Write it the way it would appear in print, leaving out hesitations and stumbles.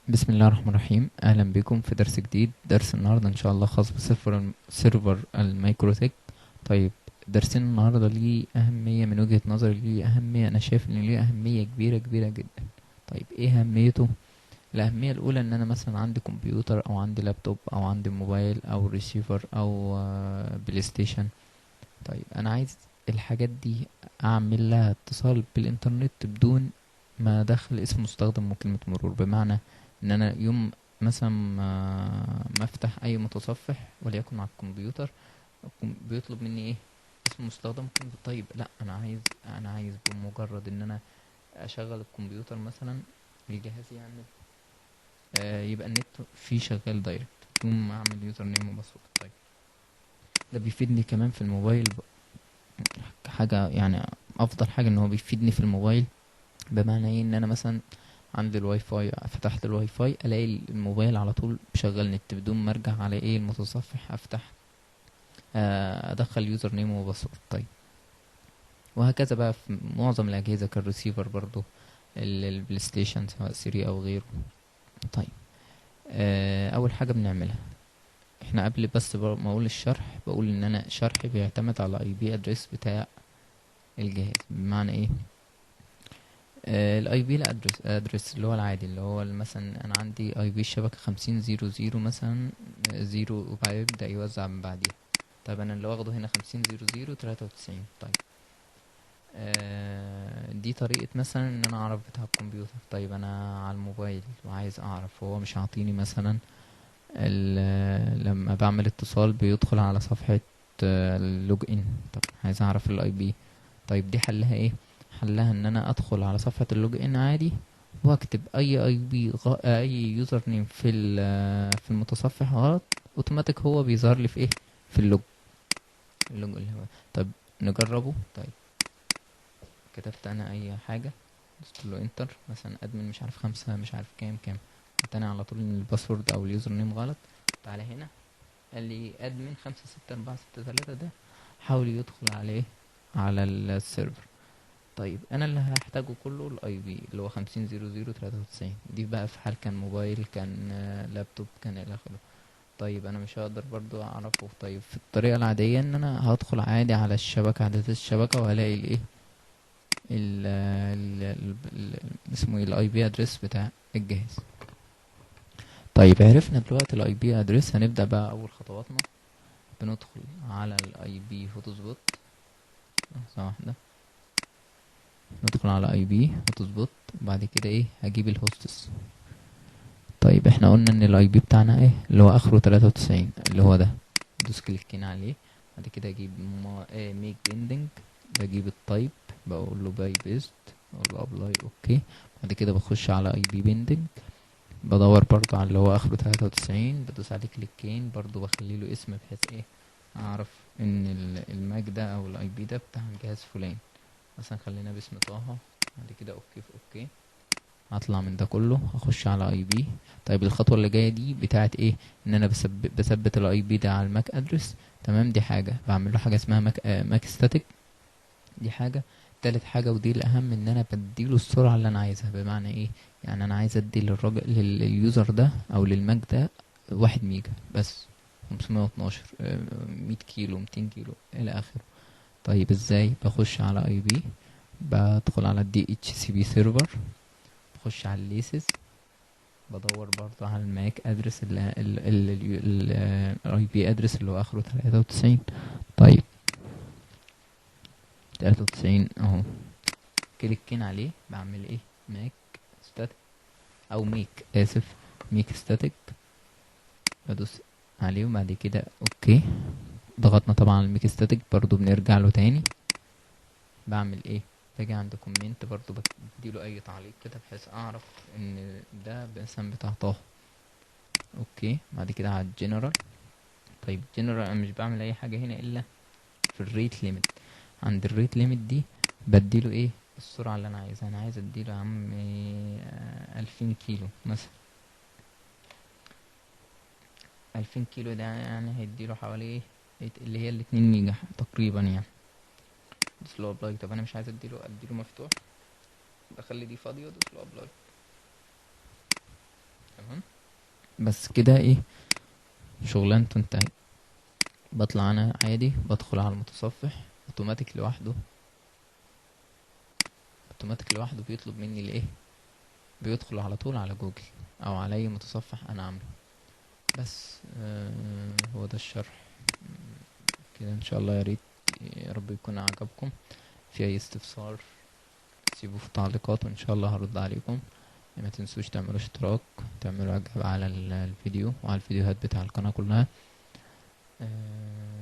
بسم الله الرحمن الرحيم. اهلا بكم في درس جديد. درس النهارده ان شاء الله خاص بسيرفر الميكروتك. طيب، درسنا النهارده ليه اهميه، من وجهة نظري ليه اهميه، انا شايف ان ليه اهميه كبيره كبيره جدا. طيب، ايه اهميته؟ الاهميه الاولى ان انا مثلا عندي كمبيوتر او عندي لابتوب او عندي موبايل او ريسيفر او بلاي ستيشن. طيب، انا عايز الحاجات دي اعمل لها اتصال بالانترنت بدون ما ادخل اسم مستخدم وكلمة مرور. بمعنى ان انا يوم مثلا ما افتح اي متصفح وليكن على الكمبيوتر، بيطلب مني ايه؟ اسم مستخدم وكلمة. طيب لا، انا عايز بمجرد ان انا اشغل الكمبيوتر مثلا، الجهاز يعمل يبقى النت فيه شغال دايركت بدون ما اعمل يوزر نيم وباسورد. طيب، ده بيفيدني كمان في الموبايل حاجة يعني. افضل حاجة ان هو بيفيدني في الموبايل. بمعنى ايه؟ ان انا مثلا عندي الواي فاي، فتحت الواي فاي الاقي الموبايل على طول بشغل نت بدون ما ارجع على ايه المتصفح افتح ادخل يوزر نيم وباسورد. طيب، وهكذا بقى في معظم الاجهزة كالريسيفر برضو، البلاي ستيشن سواء 3 او غيره. طيب، اول حاجة بنعملها احنا قبل بس ما اقول الشرح، بقول ان انا شرحي بيعتمد على اي بي ادريس بتاع الجهاز. بمعنى ايه؟ الاي بي الادرس اللي هو العادي، اللي هو مثلا انا عندي اي بي الشبكة 5000 مثلا، زيرو وبيبدأ يوزع من بعديها. طيب، انا اللي واخده هنا 500093. طيب، دي طريقة مثلا ان انا اعرف بتاع الكمبيوتر. طيب، انا على الموبايل وعايز اعرف، هو مش عاطيني مثلا لما بعمل اتصال بيدخل على صفحة اللوج ان. طب عايز اعرف الاي بي. طيب، دي حلها ايه؟ حلها ان انا ادخل على صفحة اللوج ان عادي، واكتب اي بي اي يوزر نيم في المتصفح غلط، اوتوماتيك هو بيظهر لي في ايه؟ في اللوج اللي هو. طب نجربه. طيب، كتبت انا اي حاجة، دوست له انتر، مثلا ادمن مش عارف 5 مش عارف كام كام، تاني على طول ان الباسورد او اليوزر نيم غلط. تعالى هنا، قال لي ادمن 56 4 6 3 ده، حاول يدخل عليه على السيرفر. طيب، انا اللي هحتاجه كله الاي بي اللي هو 500093. دي بقى في حال كان موبايل، كان لابتوب، كان الى اخره. طيب، انا مش هقدر برضو اعرفه. طيب، في الطريقة العادية ان انا هدخل عادي على الشبكة، اعدادات الشبكة، وهلاقي الايه اسمه ايه الاي بي ادرس بتاع الجهاز. طيب، عرفنا دلوقتي الاي بي ادرس، هنبدأ بقى اول خطواتنا. بندخل على الاي بي هوت سبوت. لحظة واحدة، ندخل على اي بي هوت سبوت، وبعد كده ايه؟ هجيب الهوستس. طيب، احنا قلنا ان الاي بي بتاعنا ايه؟ اللي هو اخره 93، اللي هو ده. دوس كليكين عليه، بعد كده اجيب ميك بيندنج، بجيب التايب، بقول له باي بيست، اقول له ابلاي اوكي. بعد كده بخش على اي بي بيندنج، بدور برضو على اللي هو اخره 93، بدوس عليه كليكين برضو، بخلي له اسم بحيث ايه؟ اعرف ان الماك ده او الاي بي ده بتاع الجهاز فلان. مثلا خلينا باسم طه. بعد كده اوكي في اوكي. هطلع من ده كله، اخش على اي بي. طيب، الخطوه اللي جايه دي بتاعت ايه؟ ان انا بثبت الاي بي ده على الماك ادرس. تمام، دي حاجه بعمل له حاجه اسمها ماك ستاتيك. دي حاجه. تالت حاجه ودي الاهم، ان انا بديله السرعه اللي انا عايزها. بمعنى ايه؟ يعني انا عايز ادي لليوزر ده او للماك ده 1 ميجا بس، 512 100 كيلو، 200 كيلو الى اخره. طيب، ازاي؟ بخش على اي بي، بدخل على الدي اتش سي بي سيرفر، بخش على الليسز، بدور برضه على الماك ادرس الاي بي ادرس اللي هو اخره 93. طيب، 93 اهو، كليكين عليه، بعمل ايه؟ ماك ستاتيك، او ميك، اسف، ميك ستاتيك. بدوس عليه وبعد كده اوكي. ضغطنا طبعا على الميك ستاتيك، برضه بنرجع له تاني. بعمل ايه؟ باجي عند كومنت برضه، بديله اي تعليق كده بحيث اعرف ان ده مثلا بتاع طه. اوكي، بعد كده على الجنرال. طيب، جنرال انا مش بعمل اي حاجه هنا الا في الريت ليميت. عند الريت ليميت دي بديله ايه؟ السرعه اللي انا عايزها. انا عايز اديله يا عم 2000 كيلو مثلا. 2000 كيلو ده يعني هيديله حوالي ايه؟ اللي هي ال2 ميجا تقريبا يعني. دوس له ابلاي. طب انا مش عايز اديله مفتوح، بخلي دي فاضيه وادوس له ابلاي. بس كده ايه، شغلانته انتهت. بطلع انا عادي، بدخل على المتصفح اوتوماتيك لوحده، اوتوماتيك لوحده بيطلب مني الايه، بيدخل على طول على جوجل او على اي متصفح انا عامله. بس هو ده الشرح كده ان شاء الله. يا ريت، يا رب يكون عجبكم. في اي استفسار سيبوه في التعليقات وان شاء الله هرد عليكم. ما تنسوش تعملوا اشتراك، تعملوا اعجاب على الفيديو وعلى الفيديوهات بتاع القناة كلها.